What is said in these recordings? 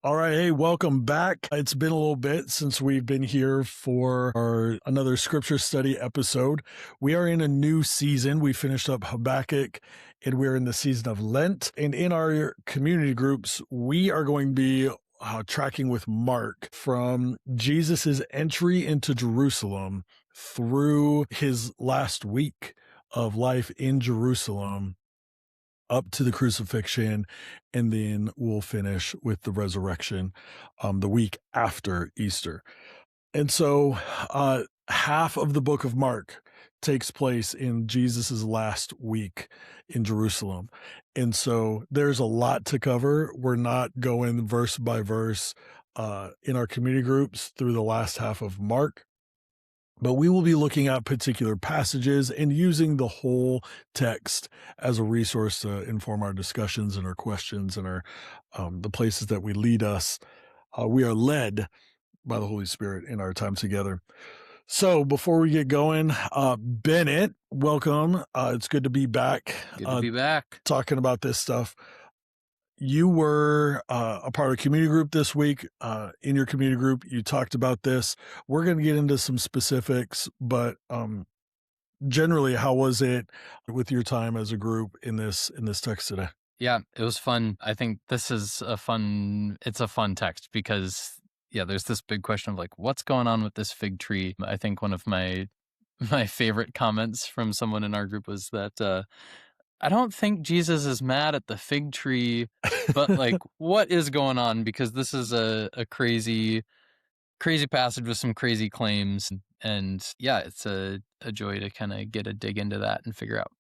All right. Hey, welcome back. It's been a little bit since we've been here for our another scripture study episode. We are in a new season. We finished up Habakkuk and we're in the season of Lent. And in our community groups, we are going to be tracking with Mark from Jesus's entry into Jerusalem through his last week of life in Jerusalem up to the crucifixion, and then we'll finish with the resurrection the week after Easter. And so half of the book of Mark takes place in Jesus's last week in Jerusalem. And so there's a lot to cover. We're not going verse by verse in our community groups through the last half of Mark, but we will be looking at particular passages and using the whole text as a resource to inform our discussions and our questions and our the places that we lead us. We are led by the Holy Spirit in our time together. So before we get going, Bennett, welcome. It's good to be back. Good to be back. Talking about this stuff. You were a part of a community group this week. In your community group, you talked about this. We're going to get into some specifics, but generally, how was it with your time as a group in this text today? Yeah, it was fun. I think this is it's a fun text because, there's this big question of like, what's going on with this fig tree? I think one of my favorite comments from someone in our group was that I don't think Jesus is mad at the fig tree, but like, what is going on? Because this is a crazy passage with some crazy claims. And it's a joy to kind of get a dig into that and figure out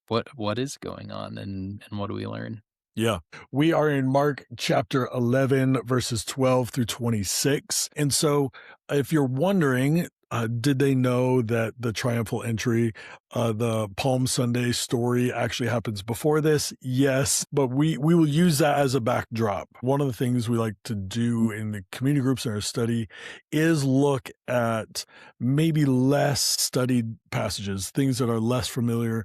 what is going on and what do we learn. Yeah. We are in Mark chapter 11, verses 12 through 26. And so if you're wondering, did they know that the triumphal entry, the Palm Sunday story actually happens before this? Yes, but we will use that as a backdrop. One of the things we like to do in the community groups in our study is look at maybe less studied passages, things that are less familiar,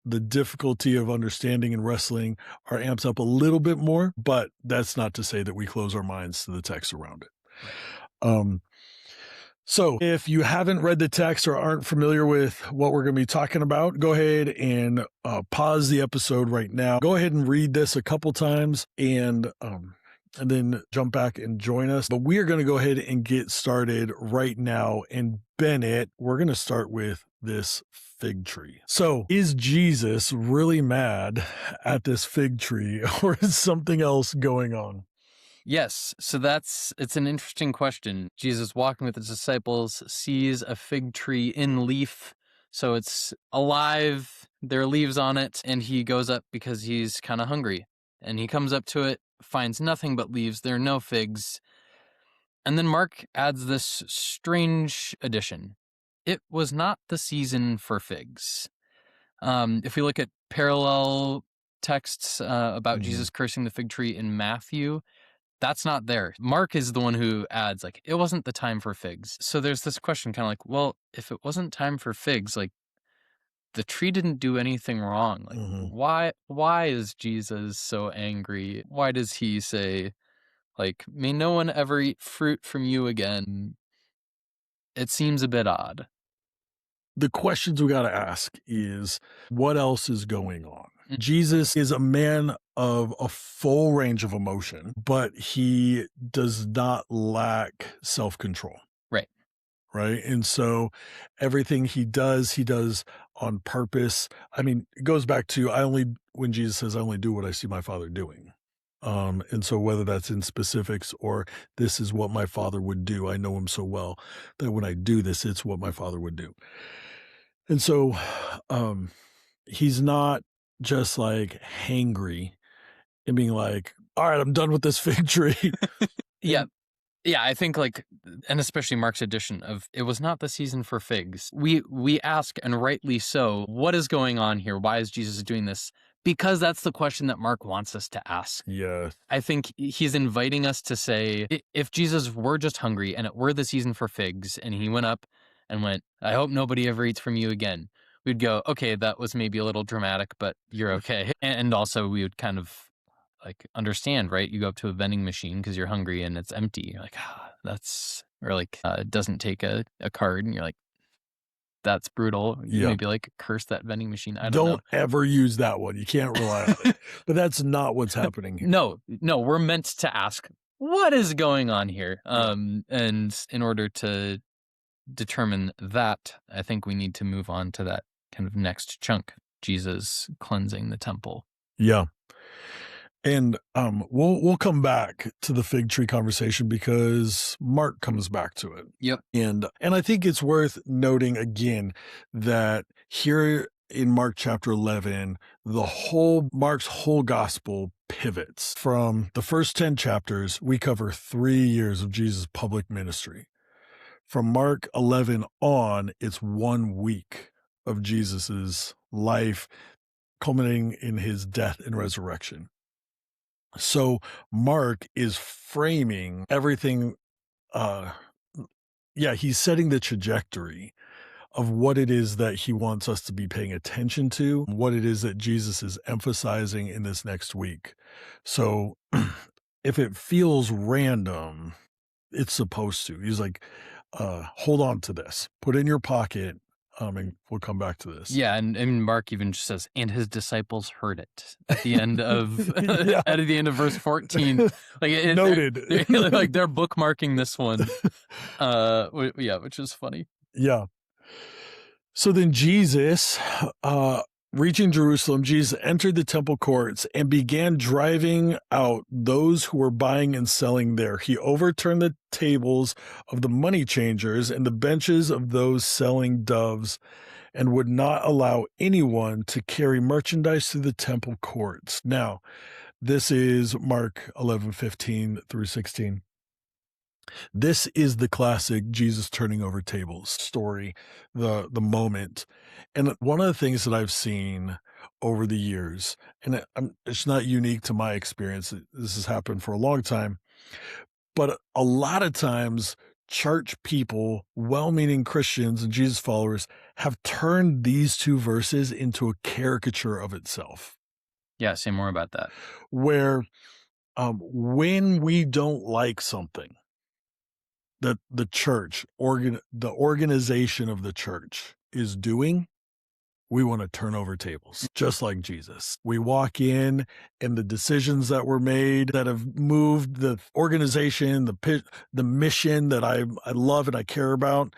the difficulty of understanding and wrestling are amped up a little bit more, but that's not to say that we close our minds to the text around it. So if you haven't read the text or aren't familiar with what we're going to be talking about, go ahead and pause the episode right now. Go ahead and read this a couple times and then jump back and join us. But we are going to go ahead and get started right now. And Bennett, we're going to start with this fig tree. So is Jesus really mad at this fig tree or is something else going on? Yes, so it's an interesting question. Jesus walking with his disciples sees a fig tree in leaf, so it's alive, there are leaves on it, and he goes up because he's kind of hungry. And he comes up to it, finds nothing but leaves, there are no figs. And then Mark adds this strange addition. It was not the season for figs. If we look at parallel texts about Jesus cursing the fig tree in Matthew, that's not there. Mark is the one who adds, like, it wasn't the time for figs. So there's this question kind of like, well, if it wasn't time for figs, like, the tree didn't do anything wrong. Like, why is Jesus so angry? Why does he say, like, may no one ever eat fruit from you again? It seems a bit odd. The questions we got to ask is what else is going on? Jesus is a man of a full range of emotion, but he does not lack self-control. Right. Right. And so everything he does on purpose. I mean, it goes back to when Jesus says, I only do what I see my Father doing. And so whether that's in specifics or this is what my Father would do, I know him so well that when I do this, it's what my Father would do. And so he's not just like hangry and being like, all right, I'm done with this fig tree. Yeah. Yeah, I think and especially Mark's addition of it was not the season for figs. We ask, and rightly so, what is going on here? Why is Jesus doing this? Because that's the question that Mark wants us to ask. Yeah. I think he's inviting us to say, if Jesus were just hungry and it were the season for figs, and he went up and went, I hope nobody ever eats from you again, we'd go, okay, that was maybe a little dramatic, but you're okay. And also we would kind of like understand, right? You go up to a vending machine because you're hungry and it's empty. You're like, or like it doesn't take a card, and you're like, that's brutal. You Yeah. maybe like curse that vending machine. I don't know. Don't ever use that one. You can't rely on it. But that's not what's happening here. No, we're meant to ask, what is going on here? Yeah. And in order to determine that, I think we need to move on to that kind of next chunk, Jesus cleansing the temple. Yeah. And we'll come back to the fig tree conversation because Mark comes back to it. Yep. And I think it's worth noting again that here in Mark chapter 11, Mark's whole gospel pivots. From the first 10 chapters, we cover 3 years of Jesus' public ministry. From Mark 11 on, it's 1 week of Jesus's life, culminating in his death and resurrection. So Mark is framing everything. He's setting the trajectory of what it is that he wants us to be paying attention to, what it is that Jesus is emphasizing in this next week. So if it feels random, it's supposed to. He's like, hold on to this, put it in your pocket, and we'll come back to this. Yeah, and Mark even just says, and his disciples heard it at the end of Yeah. at the end of verse 14. Like Noted. They're bookmarking this one. Which is funny. Yeah. So then Jesus, reaching Jerusalem, Jesus entered the temple courts and began driving out those who were buying and selling there. He overturned the tables of the money changers and the benches of those selling doves, and would not allow anyone to carry merchandise through the temple courts. Now, this is Mark 11:15 through 16. This is the classic Jesus turning over tables story, the moment. And one of the things that I've seen over the years, and it's not unique to my experience, this has happened for a long time, but a lot of times church people, well-meaning Christians and Jesus followers, have turned these 2 verses into a caricature of itself. Yeah, say more about that. Where when we don't like something that the church, the organization of the church is doing, we want to turn over tables, just like Jesus. We walk in, and the decisions that were made that have moved the organization, the mission that I love and I care about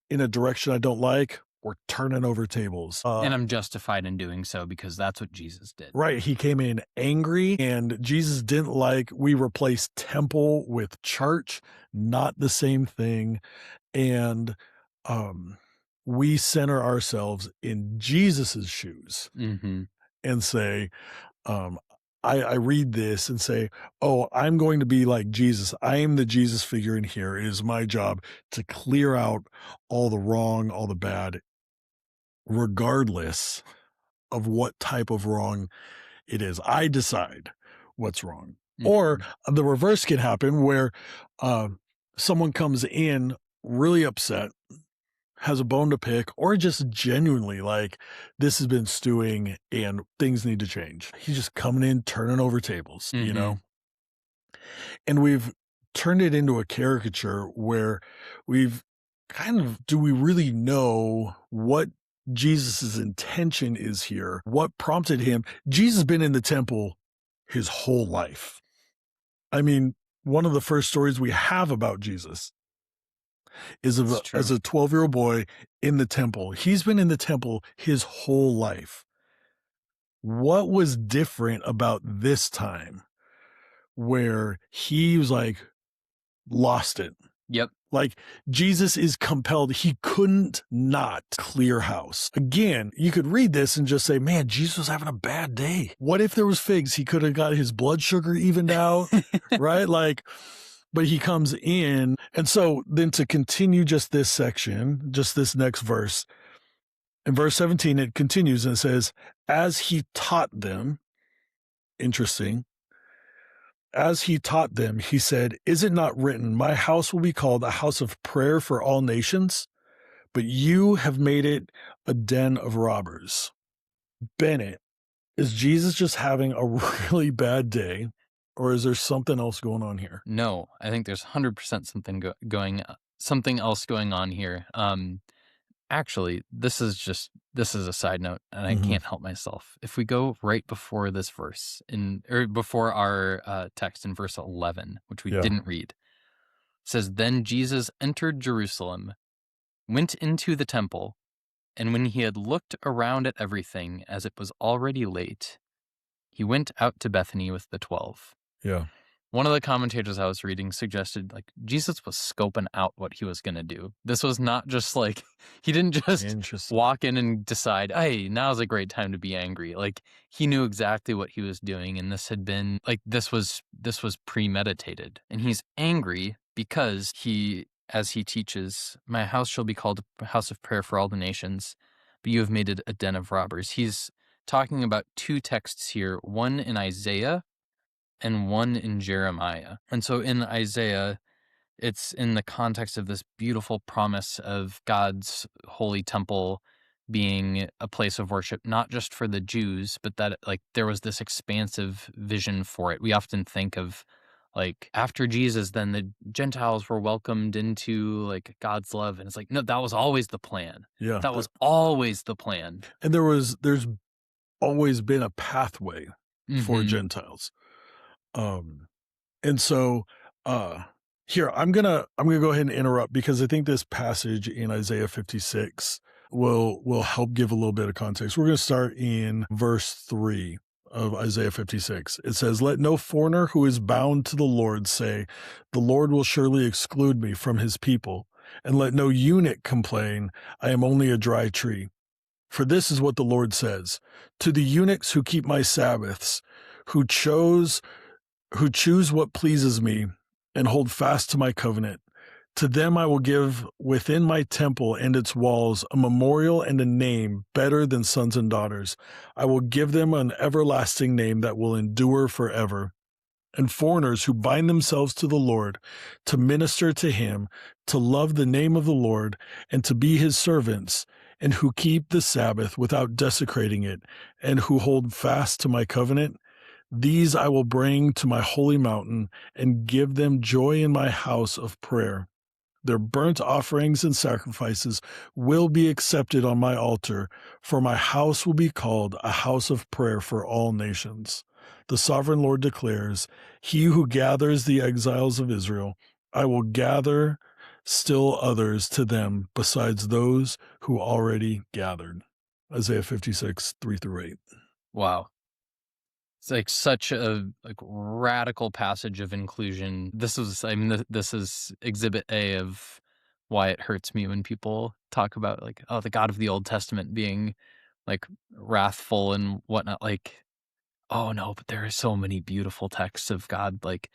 in a direction I don't like, we're turning over tables. And I'm justified in doing so because that's what Jesus did. Right. He came in angry, and Jesus didn't like, we replaced temple with church, not the same thing. And we center ourselves in Jesus's shoes and say, I read this and say, oh, I'm going to be like Jesus. I am the Jesus figure in here. It is my job to clear out all the wrong, all the bad, regardless of what type of wrong it is. I decide what's wrong. Or the reverse can happen where someone comes in really upset, has a bone to pick, or just genuinely like, this has been stewing and things need to change. He's just coming in, turning over tables, you know? And we've turned it into a caricature where we've do we really know what Jesus's intention is here? What prompted him? Jesus has been in the temple his whole life. I mean, one of the first stories we have about Jesus is as a 12-year-old boy in the temple. He's been in the temple his whole life. What was different about this time where he was like, lost it? Yep. Like, Jesus is compelled. He couldn't not clear house. Again, you could read this and just say, man, Jesus was having a bad day. What if there was figs? He could have got his blood sugar evened out, right? Like, but he comes in. And so then to continue just this section, just this next verse, in verse 17, it continues and it says, as he taught them, interesting, as he taught them, he said, is it not written, my house will be called a house of prayer for all nations, but you have made it a den of robbers. Bennett Is Jesus just having a really bad day, or is there something else going on here? No, I think there's 100% something else going on here. Actually, this is a side note, and I Mhm. can't help myself. If we go right before this verse or before our text in verse 11, which we Yeah. didn't read, it says, "Then Jesus entered Jerusalem, went into the temple, and when he had looked around at everything, as it was already late, he went out to Bethany with the 12." Yeah. One of the commentators I was reading suggested like Jesus was scoping out what he was going to do. This was not just like he didn't just Interesting. walk in and decide, "Hey, now's a great time to be angry." Like he knew exactly what he was doing, and this had been like this was premeditated. And he's angry because he as he teaches, "My house shall be called a house of prayer for all the nations, but you have made it a den of robbers." He's talking about two texts here, one in Isaiah and one in Jeremiah. And so in Isaiah, it's in the context of this beautiful promise of God's holy temple being a place of worship, not just for the Jews, but that like there was this expansive vision for it. We often think of like after Jesus, then the Gentiles were welcomed into like God's love. And it's like, no, that was always the plan. Yeah. That was always the plan. And there's always been a pathway for Hmm. Gentiles. Um, and so, uh, here I'm gonna go ahead and interrupt because I think this passage in Isaiah 56 will help give a little bit of context. We're gonna start in verse 3 of Isaiah 56. It says, "Let no foreigner who is bound to the Lord say, 'The Lord will surely exclude me from his people,' and let no eunuch complain, 'I am only a dry tree.' For this is what the Lord says, to the eunuchs who keep my Sabbaths, who chose who choose what pleases me and hold fast to my covenant. To them I will give within my temple and its walls a memorial and a name better than sons and daughters. I will give them an everlasting name that will endure forever. And foreigners who bind themselves to the Lord, to minister to him, to love the name of the Lord, and to be his servants, and who keep the Sabbath without desecrating it, and who hold fast to my covenant, these I will bring to my holy mountain and give them joy in my house of prayer. Their burnt offerings and sacrifices will be accepted on my altar, for my house will be called a house of prayer for all nations. The sovereign Lord declares, He who gathers the exiles of Israel, I will gather still others to them besides those who already gathered." Isaiah 56, 3 through 8. Wow. It's like such a like radical passage of inclusion. This is exhibit A of why it hurts me when people talk about like, oh, the God of the Old Testament being like wrathful and whatnot. Like, oh no, but there are so many beautiful texts of God like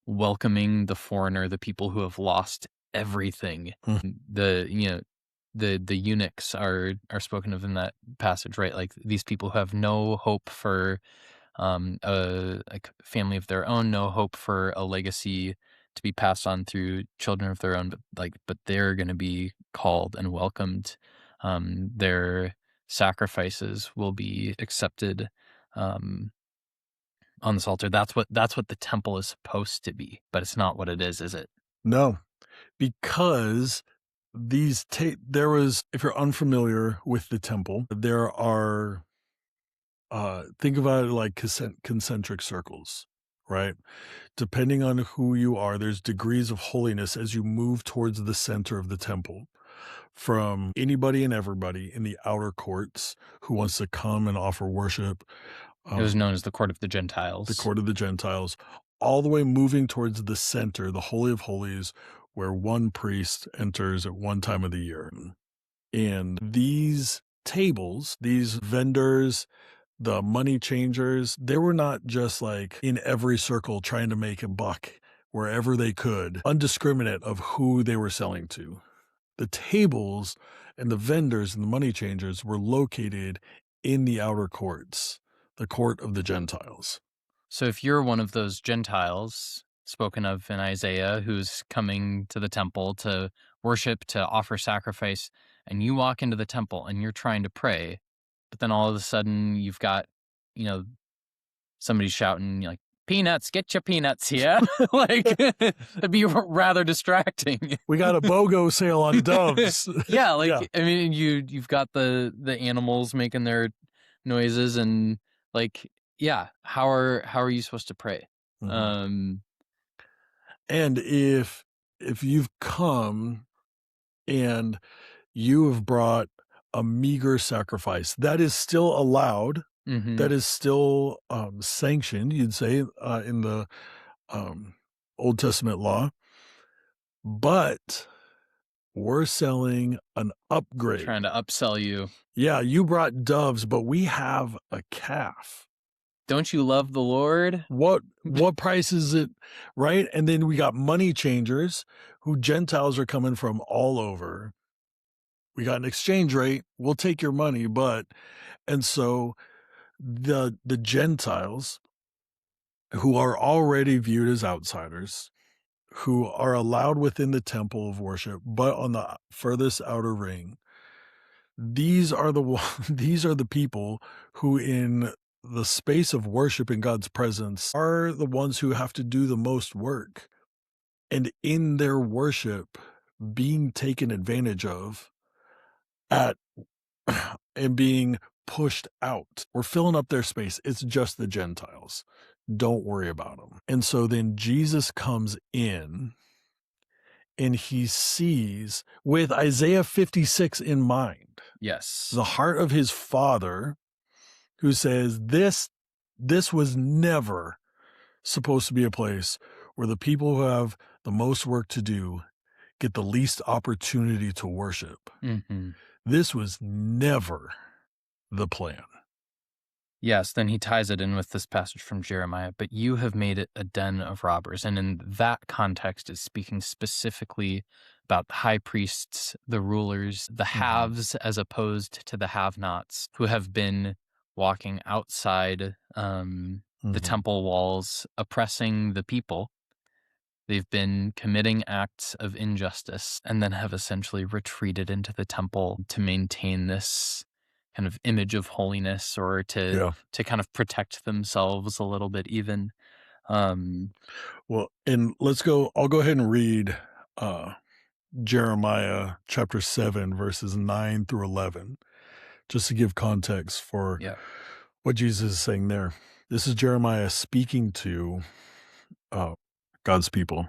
welcoming the foreigner, the people who have lost everything. Mm. The eunuchs are spoken of in that passage, right? Like these people who have no hope for a like family of their own, no hope for a legacy to be passed on through children of their own, but they're going to be called and welcomed. Their sacrifices will be accepted um, on this altar. That's what the temple is supposed to be, but it's not what it is it? No, because there was, if you're unfamiliar with the temple, there are think about it like concentric circles, right? Depending on who you are, there's degrees of holiness as you move towards the center of the temple. From anybody and everybody in the outer courts who wants to come and offer worship, It was um, known as the court of the the Gentiles. court of the Gentiles, all the way moving towards the center, the Holy of Holies, where one priest enters at one time of the year. And these tables, these vendors, the money changers, they were not just like in every circle trying to make a buck wherever they could, undiscriminate of who they were selling to. The tables and the vendors and the money changers were located in the outer courts, the court of the Gentiles. So if you're one of those Gentiles spoken of in Isaiah who's coming to the temple to worship, to offer sacrifice, and you walk into the temple and you're trying to pray, but then all of a sudden you've got somebody shouting like, "Peanuts, get your peanuts here." Like, it'd be rather distracting. We got a BOGO sale on doves. Yeah, like, Yeah. I mean, you've got the animals making their noises, and like, yeah, how are you supposed to pray? Mhm. And if you've come and you have brought a meager sacrifice, that is still allowed. Mhm. That is still sanctioned, you'd say, in the um, Old Testament law. But we're selling an upgrade. Trying to upsell you. Yeah, you brought doves, but we have a calf. Don't you love the Lord? What price is it, right? And then we got money changers who Gentiles are coming from all over. We got an exchange rate. We'll take your money, but and so the Gentiles who are already viewed as outsiders, who are allowed within the temple of worship, but on the furthest outer ring, these are these are the people who in the space of worship in God's presence are the ones who have to do the most work. And in their worship, being taken advantage of at and being pushed out or filling up their space. It's just the Gentiles. Don't worry about them. And so then Jesus comes in and he sees with Isaiah 56 in mind, Yes. the heart of his father who says this was never supposed to be a place where the people who have the most work to do get the least opportunity to worship. Mm-hmm. This was never the plan. Yes, then he ties it in with this passage from Jeremiah, but you have made it a den of robbers. And in that context, it's speaking specifically about the high priests, the rulers, the haves as opposed to the have-nots who have been walking outside the temple walls, oppressing the people. They've been committing acts of injustice and then have essentially retreated into the temple to maintain this kind of image of holiness or to kind of protect themselves a little bit even. Well, and I'll go ahead and read Jeremiah chapter 7, verses 9 through 11, just to give context for what Jesus is saying there. This is Jeremiah speaking to God's people.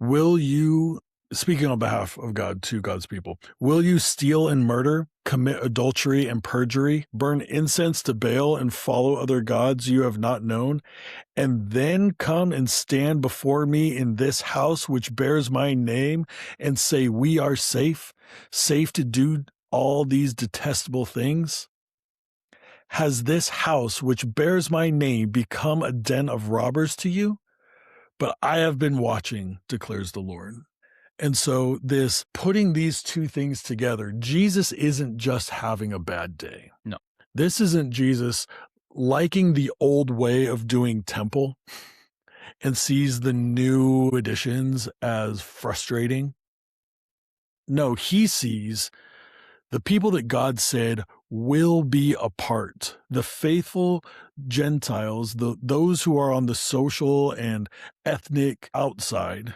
Will you, speaking on behalf of God to God's people, will you steal and murder, commit adultery and perjury, burn incense to Baal and follow other gods you have not known, and then come and stand before me in this house which bears my name and say, we are safe to do all these detestable things? Has this house which bears my name become a den of robbers to you? But I have been watching, declares the Lord. And so this putting these two things together, Jesus isn't just having a bad day. No. This isn't Jesus liking the old way of doing temple and sees the new additions as frustrating. No, he sees the people that God said will be a part, the faithful Gentiles, those who are on the social and ethnic outside,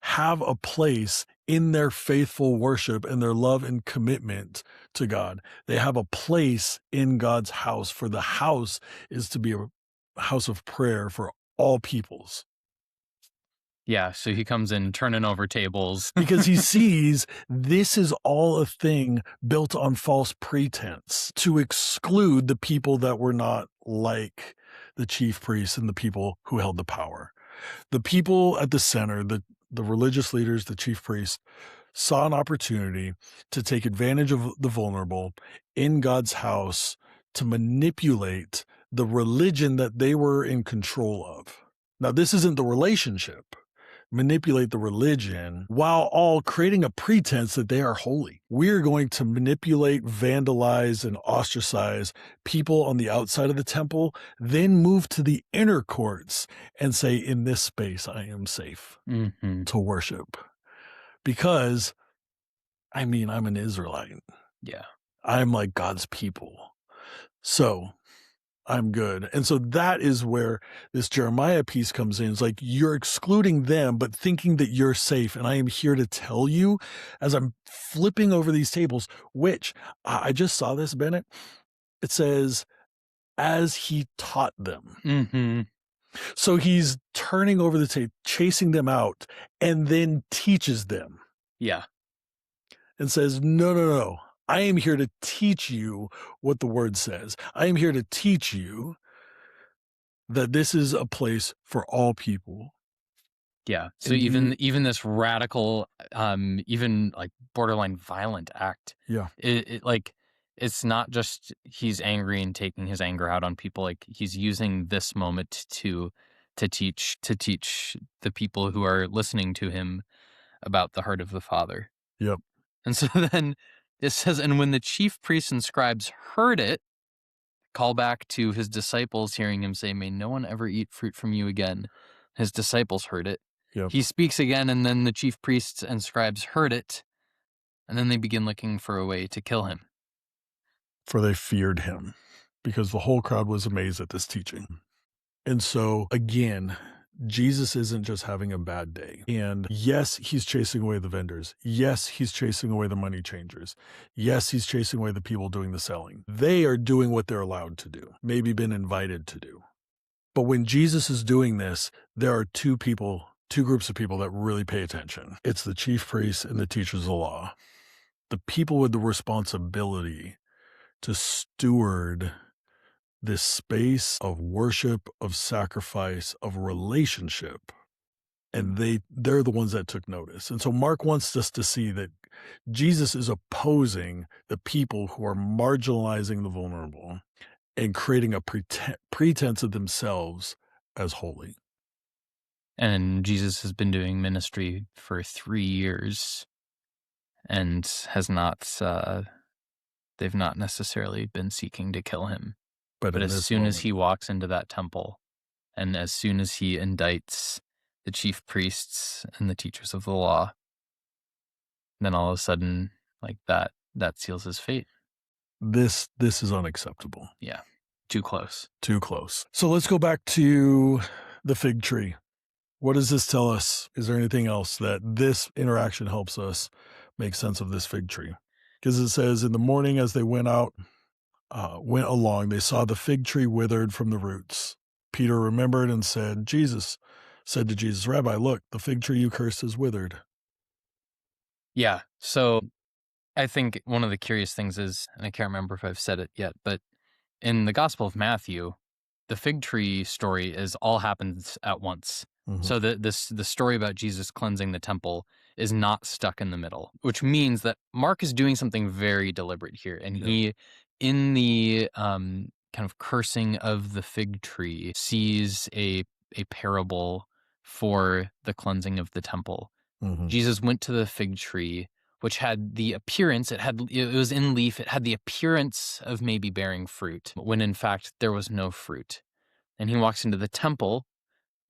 have a place in their faithful worship and their love and commitment to God. They have a place in God's house, for the house is to be a house of prayer for all peoples. Yeah, so he comes in turning over tables. Because he sees this is all a thing built on false pretense to exclude the people that were not like the chief priests and the people who held the power. The people at the center, the religious leaders, the chief priests, saw an opportunity to take advantage of the vulnerable in God's house to manipulate the religion that they were in control of. Now, this isn't the relationship. Manipulate the religion while all creating a pretense that they are holy. We're going to manipulate, vandalize, and ostracize people on the outside of the temple, then move to the inner courts and say, in this space, I am safe to worship. Because, I mean, I'm an Israelite. Yeah. I'm like God's people. So I'm good. And so that is where this Jeremiah piece comes in. It's like you're excluding them, but thinking that you're safe. And I am here to tell you as I'm flipping over these tables, which I just saw this, Bennett. It says, as he taught them. Mm-hmm. So he's turning over the tape, chasing them out, and then teaches them Yeah. and says, no, no, no. I am here to teach you what the word says. I am here to teach you that this is a place for all people. Yeah. So And even this radical, even like borderline violent act, yeah, it's not just he's angry and taking his anger out on people. Like he's using this moment to teach the people who are listening to him about the heart of the Father. yep. And so then it says, and when the chief priests and scribes heard it, call back to his disciples, hearing him say, may no one ever eat fruit from you again. His disciples heard it. Yep. He speaks again, and then the chief priests and scribes heard it, and then they begin looking for a way to kill him. For they feared him because the whole crowd was amazed at this teaching. And so again, Jesus isn't just having a bad day. And yes, he's chasing away the vendors. Yes, he's chasing away the money changers. Yes, he's chasing away the people doing the selling. They are doing what they're allowed to do, maybe been invited to do. But when Jesus is doing this, there are two groups of people that really pay attention. It's the chief priests and the teachers of the law. The people with the responsibility to steward this space of worship, of sacrifice, of relationship. And they're the ones that took notice. And so Mark wants us to see that Jesus is opposing the people who are marginalizing the vulnerable and creating a pretense of themselves as holy. And Jesus has been doing ministry for 3 years and has not, they've not necessarily been seeking to kill him. But as soon as he walks into that temple, and as soon as he indicts the chief priests and the teachers of the law, then all of a sudden, like that seals his fate. This is unacceptable. Yeah, too close. Too close. So let's go back to the fig tree. What does this tell us? Is there anything else that this interaction helps us make sense of this fig tree? Because it says, in the morning as they went along, they saw the fig tree withered from the roots. Peter remembered and said to Jesus, Rabbi, look, the fig tree you cursed is withered. Yeah, so I think one of the curious things is, and I can't remember if I've said it yet, but in the Gospel of Matthew, the fig tree story is all happens at once. Mm-hmm. So the story about Jesus cleansing the temple is not stuck in the middle, which means that Mark is doing something very deliberate here. And he, in the kind of cursing of the fig tree, sees a parable for the cleansing of the temple. Mm-hmm. Jesus went to the fig tree, which had the appearance, it was in leaf, it had the appearance of maybe bearing fruit, when in fact there was no fruit. And he walks into the temple,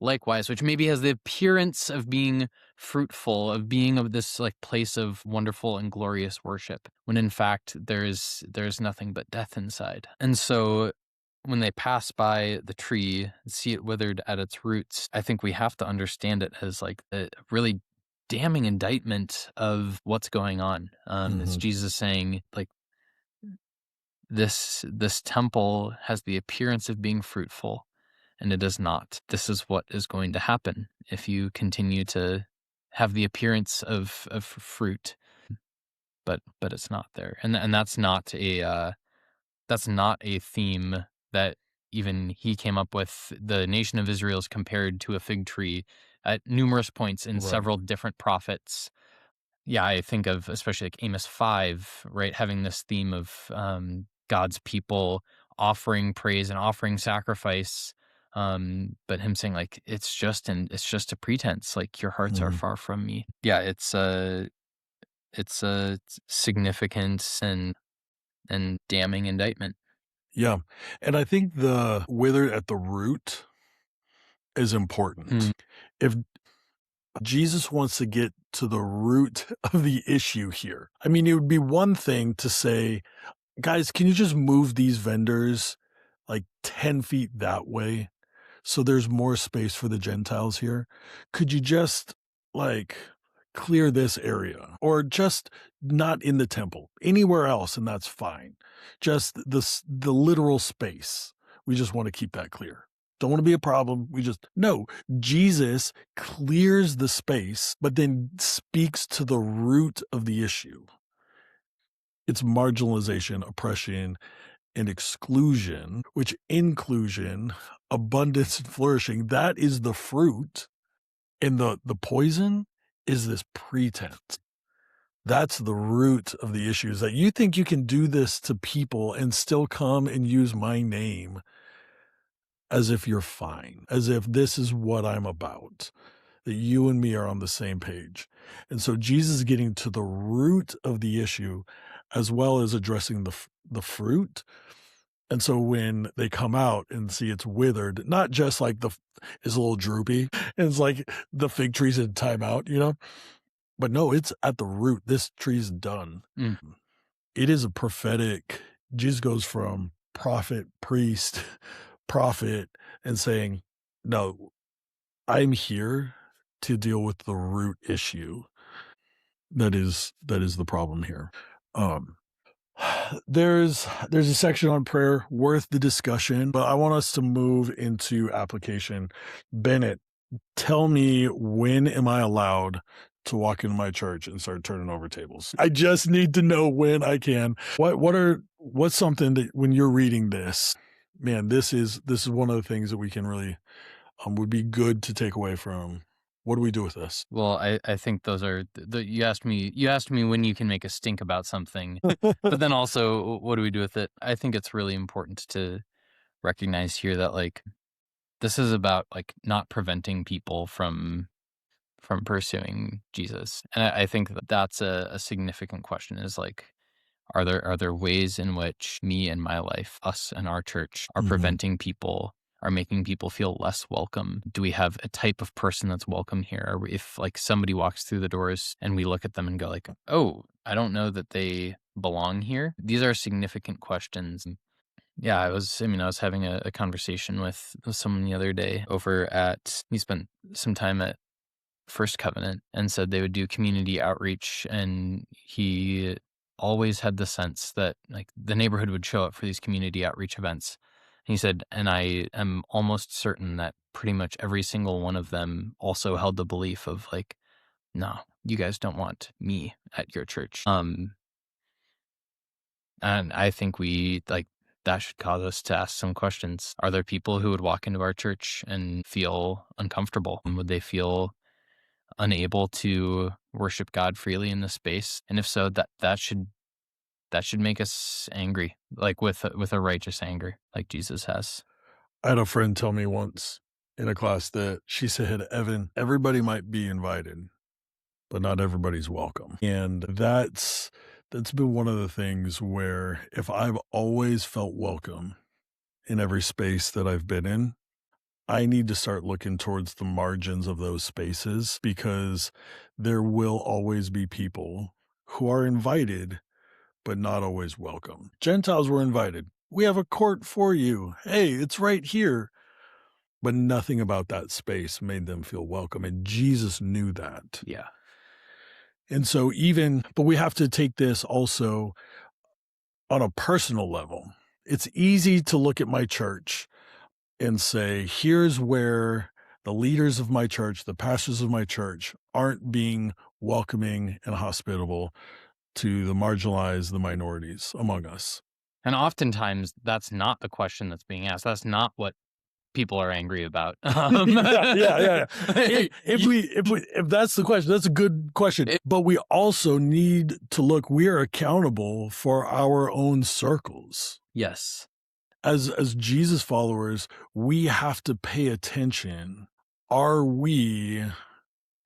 likewise, which maybe has the appearance of being fruitful, of being of this like place of wonderful and glorious worship, when in fact there's nothing but death inside. And so when they pass by the tree, see it withered at its roots, I think we have to understand it as like a really damning indictment of what's going on. It's Jesus saying, like, this temple has the appearance of being fruitful, and it is not. This is what is going to happen if you continue to have the appearance of fruit, but it's not there. And that's not a theme that even he came up with. The nation of Israel is compared to a fig tree at numerous points in several different prophets. Yeah, I think of especially like Amos 5, right, having this theme of God's people offering praise and offering sacrifice, but him saying like it's just a pretense, like your hearts are far from me. Yeah, it's a significant and damning indictment. Yeah. And I think the withered at the root is important. If Jesus wants to get to the root of the issue here, I mean, it would be one thing to say, guys, can you just move these vendors like 10 feet that way. So there's more space for the Gentiles here. Could you just like clear this area or just not in the temple, anywhere else? And that's fine. Just the literal space. We just want to keep that clear. Don't want to be a problem. No, Jesus clears the space, but then speaks to the root of the issue. It's marginalization, oppression, and exclusion, which inclusion, abundance, and flourishing, that is the fruit. And the poison is this pretense. That's the root of the issue, is that you think you can do this to people and still come and use my name as if you're fine, as if this is what I'm about, that you and me are on the same page. And so Jesus is getting to the root of the issue as well as addressing the fruit. And so when they come out and see it's withered, not just like it's a little droopy, and it's like the fig tree's in timeout, but no, it's at the root. This tree's done. Mm. It is a prophetic. Jesus goes from prophet, priest, prophet, and saying, no, I'm here to deal with the root issue. That is the problem here. There's a section on prayer worth the discussion, but I want us to move into application. Bennett, tell me, when am I allowed to walk into my church and start turning over tables? I just need to know when I can. What's something that when you're reading this, man, this is one of the things that we can really would be good to take away from. What do we do with this? Well, I think those are you asked me when you can make a stink about something, but then also what do we do with it? I think it's really important to recognize here that like this is about like not preventing people from pursuing Jesus, and I think that's a significant question. Is like, are there ways in which me and my life, us and our church, are preventing people? Are making people feel less welcome? Do we have a type of person that's welcome here? Or if like somebody walks through the doors and we look at them and go like, oh, I don't know that they belong here. These are significant questions. Yeah, I was having a conversation with someone the other day he spent some time at First Covenant and said they would do community outreach, and he always had the sense that like the neighborhood would show up for these community outreach events. He said, and I am almost certain that pretty much every single one of them also held the belief of like, no, you guys don't want me at your church. And I think that should cause us to ask some questions. Are there people who would walk into our church and feel uncomfortable? Would they feel unable to worship God freely in this space? And if so, that should make us angry, like with a righteous anger, like Jesus has. I had a friend tell me once in a class that she said, Evan, everybody might be invited, but not everybody's welcome. And that's been one of the things where if I've always felt welcome in every space that I've been in, I need to start looking towards the margins of those spaces, because there will always be people who are invited, but not always welcome. Gentiles were invited. We have a court for you. Hey, it's right here. But nothing about that space made them feel welcome. And Jesus knew that. Yeah. And so but we have to take this also on a personal level. It's easy to look at my church and say, here's where the leaders of my church, the pastors of my church, aren't being welcoming and hospitable to the marginalized, the minorities among us. And oftentimes that's not the question that's being asked. That's not what people are angry about. Yeah. If that's the question, that's a good question. But we also need to look, we are accountable for our own circles. Yes. As Jesus followers, we have to pay attention. Are we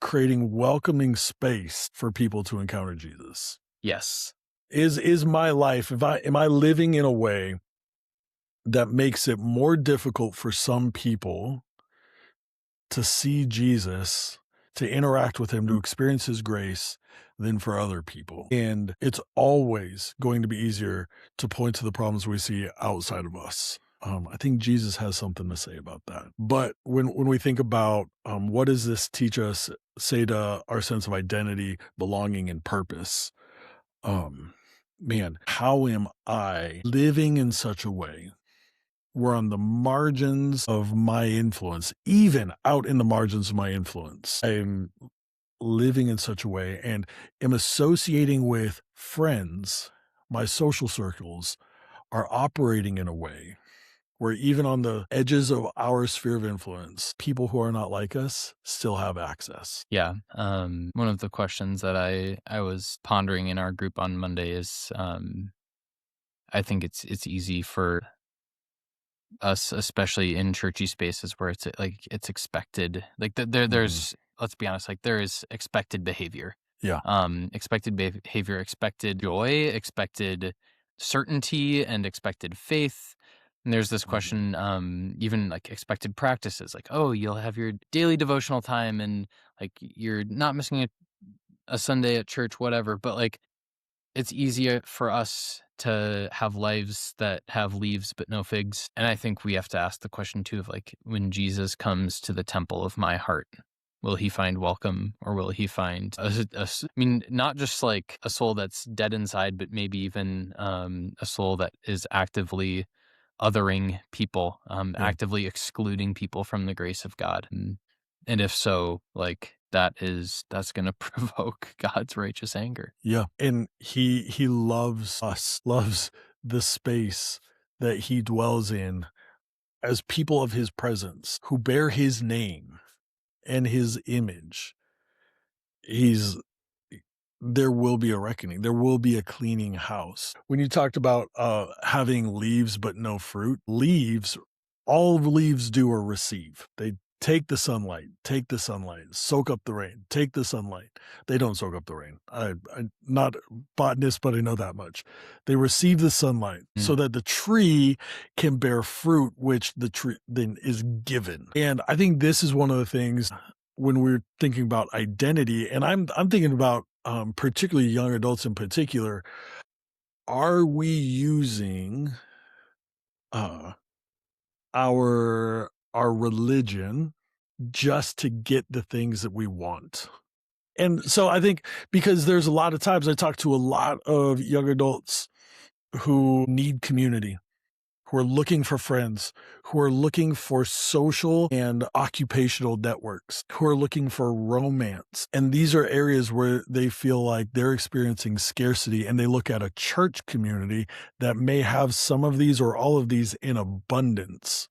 creating welcoming space for people to encounter Jesus? Yes. Is my life, am I living in a way that makes it more difficult for some people to see Jesus, to interact with him, to experience his grace than for other people? And it's always going to be easier to point to the problems we see outside of us. I think Jesus has something to say about that. But when we think about what does this teach us, say to our sense of identity, belonging, and purpose, um, man, how am I living in such a way where on the margins of my influence, even out in the margins of my influence, I'm living in such a way and am associating with friends, my social circles are operating in a way where even on the edges of our sphere of influence, people who are not like us still have access. Yeah. One of the questions that I was pondering in our group on Monday is, I think it's easy for us, especially in churchy spaces where it's like it's expected. Like Mhm. there's let's be honest, like there is expected behavior, Yeah. expected behavior, expected joy, expected certainty, and expected faith. And there's this Mhm. question, even like expected practices, like, oh, you'll have your daily devotional time and like you're not missing a Sunday at church, whatever. But like it's easier for us to have lives that have leaves but no figs. And I think we have to ask the question too of like, when Jesus comes to the temple of my heart, will he find welcome or will he find I mean, not just like a soul that's dead inside, but maybe even a soul that is actively othering people, Yeah. actively excluding people from the grace of God. And if so, like that's going to provoke God's righteous anger. Yeah. And he loves us, loves the space that he dwells in as people of his presence who bear his name and his image. He's there will be a reckoning. There will be a cleaning house. When you talked about having leaves but no fruit, leaves, all leaves do are receive. They take the sunlight, soak up the rain, take the sunlight. They don't soak up the rain. I'm not a botanist, but I know that much. They receive the sunlight so that the tree can bear fruit, which the tree then is given. And I think this is one of the things when we're thinking about identity, and I'm thinking about particularly young adults in particular, are we using uh, our religion just to get the things that we want? And so I think because there's a lot of times I talk to a lot of young adults who need community, who are looking for friends, who are looking for social and occupational networks, who are looking for romance. And these are areas where they feel like they're experiencing scarcity and they look at a church community that may have some of these or all of these in abundance.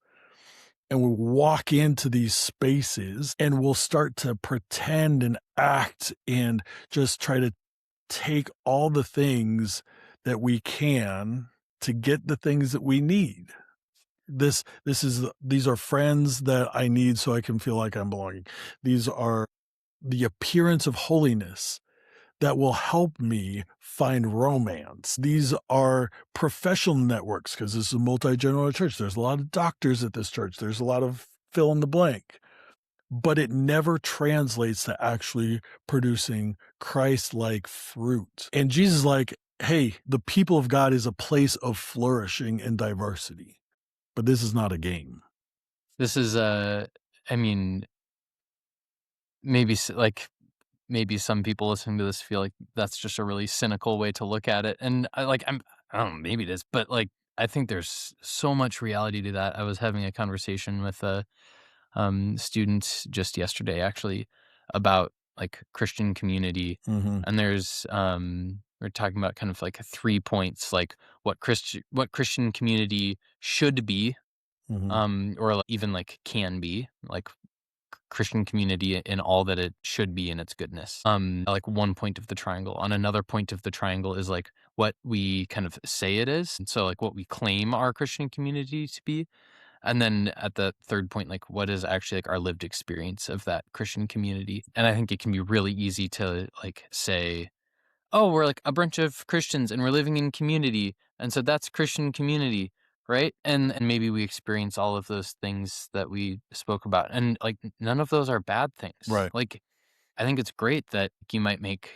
And we walk into these spaces and we'll start to pretend and act and just try to take all the things that we can to get the things that we need. These are friends that I need so I can feel like I'm belonging. These are the appearance of holiness that will help me find romance. These are professional networks because this is a multi-generational church. There's a lot of doctors at this church. There's a lot of fill in the blank, but it never translates to actually producing Christ-like fruit. And Jesus is like, hey, the people of God is a place of flourishing and diversity, but this is not a game. This is I mean, maybe like maybe some people listening to this feel like that's just a really cynical way to look at it, and I don't know, maybe it is, but like I think there's so much reality to that. I was having a conversation with a student just yesterday, actually, about like Christian community, Mhm, and there's we're talking about kind of like 3 points, like what Christian community should be, mhm, or like, even like can be, like Christian community in all that it should be in its goodness. Like one point of the triangle. On another point of the triangle is like what we kind of say it is. And so like what we claim our Christian community to be. And then at the third point, like what is actually like our lived experience of that Christian community. And I think it can be really easy to like say, oh, we're like a bunch of Christians and we're living in community. And so that's Christian community, right? And maybe we experience all of those things that we spoke about. And like none of those are bad things. right, Like I think it's great that you might make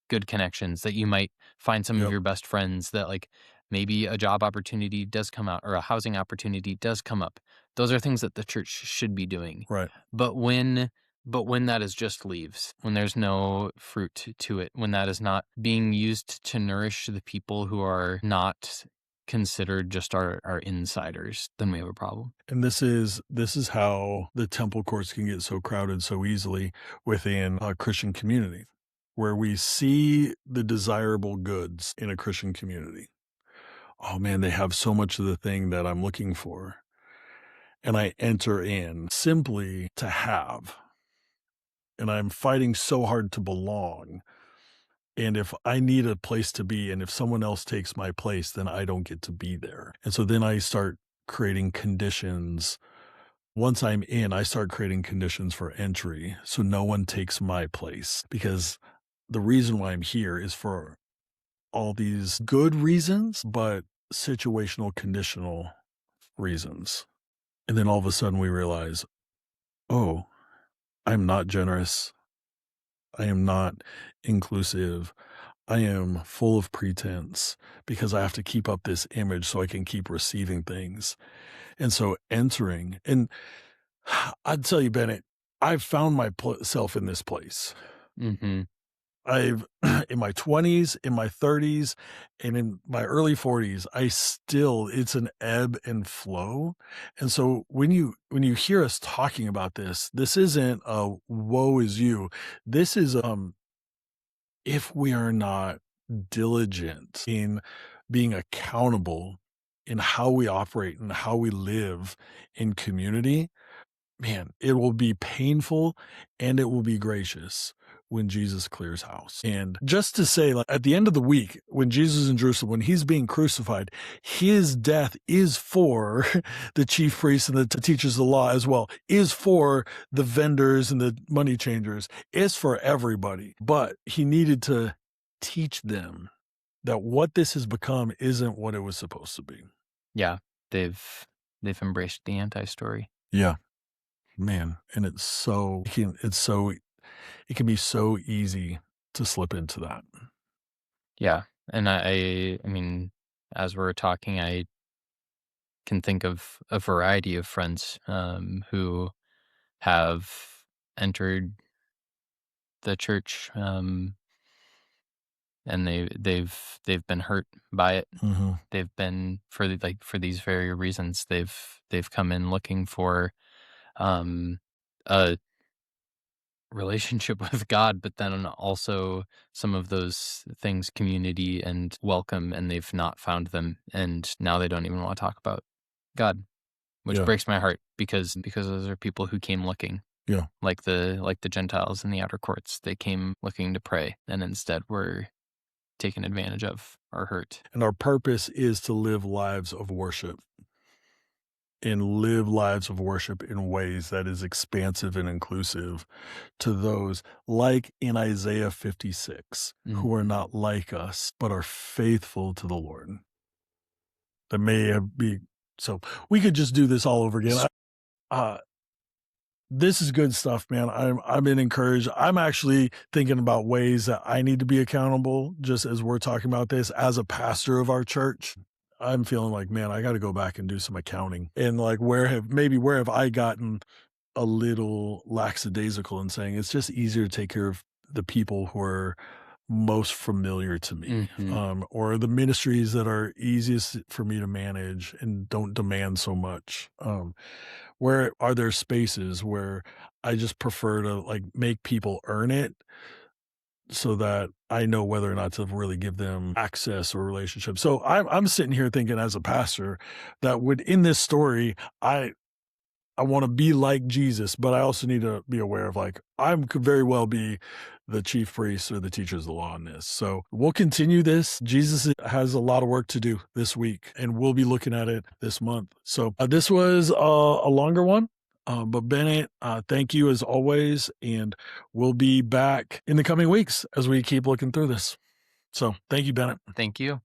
good connections, that you might find some of yep, your best friends, that like maybe a job opportunity does come out or a housing opportunity does come up. Those are things that the church should be doing. Right. But when that is just leaves, when there's no fruit to it, when that is not being used to nourish the people who are not considered just our insiders, then we have a problem. And this is how the temple courts can get so crowded so easily within a Christian community, where we see the desirable goods in a Christian community. Oh man, they have so much of the thing that I'm looking for. And I enter in simply to have. And I'm fighting so hard to belong. And if I need a place to be, and if someone else takes my place, then I don't get to be there. And so then I start creating conditions. Once I'm in, I start creating conditions for entry so no one takes my place. Because the reason why I'm here is for all these good reasons, but situational, conditional reasons. And then all of a sudden we realize, oh, I'm not generous. I am not inclusive. I am full of pretense because I have to keep up this image so I can keep receiving things. And so entering, and I'd tell you, Bennett, I've found myself in this place. Mm-hmm. I've in my 20s, in my 30s, and in my early 40s, it's an ebb and flow. And so when you hear us talking about this isn't a woe is you. This is if we are not diligent in being accountable in how we operate and how we live in community, man, it will be painful and it will be gracious when Jesus clears house. And just to say, like at the end of the week, when Jesus is in Jerusalem, when he's being crucified, his death is for the chief priests and the teachers of the law as well, is for the vendors and the money changers, is for everybody. But he needed to teach them that what this has become isn't what it was supposed to be. Yeah, they've embraced the anti-story. Yeah. Man, and it can be so easy to slip into that. Yeah, and I mean, as we're talking, I can think of a variety of friends who have entered the church, and they've been hurt by it. Mm-hmm. They've been for these very reasons. They've come in looking for a relationship with God, but then also some of those things, community and welcome, and they've not found them, and now they don't even want to talk about God, which Yeah. breaks my heart because those are people who came looking. Yeah. Like the Gentiles in the outer courts, they came looking to pray, and instead were taken advantage of or hurt. And our purpose is to live lives of worship in ways that is expansive and inclusive to those like in Isaiah 56, who are not like us, but are faithful to the Lord. That may be, so we could just do this all over again. This is good stuff, man. I've been encouraged. I'm actually thinking about ways that I need to be accountable, just as we're talking about this as a pastor of our church. I'm feeling like, man, I got to go back and do some accounting. And like, where have I gotten a little lackadaisical in saying it's just easier to take care of the people who are most familiar to me, or the ministries that are easiest for me to manage and don't demand so much. Where are there spaces where I just prefer to like make people earn it so that I know whether or not to really give them access or relationship. So I'm sitting here thinking as a pastor that in this story, I want to be like Jesus, but I also need to be aware of like, could very well be the chief priest or the teachers of the law in this. So we'll continue this. Jesus has a lot of work to do this week, and we'll be looking at it this month. So this was a longer one, but Bennett, thank you as always. And we'll be back in the coming weeks as we keep looking through this. So thank you, Bennett. Thank you.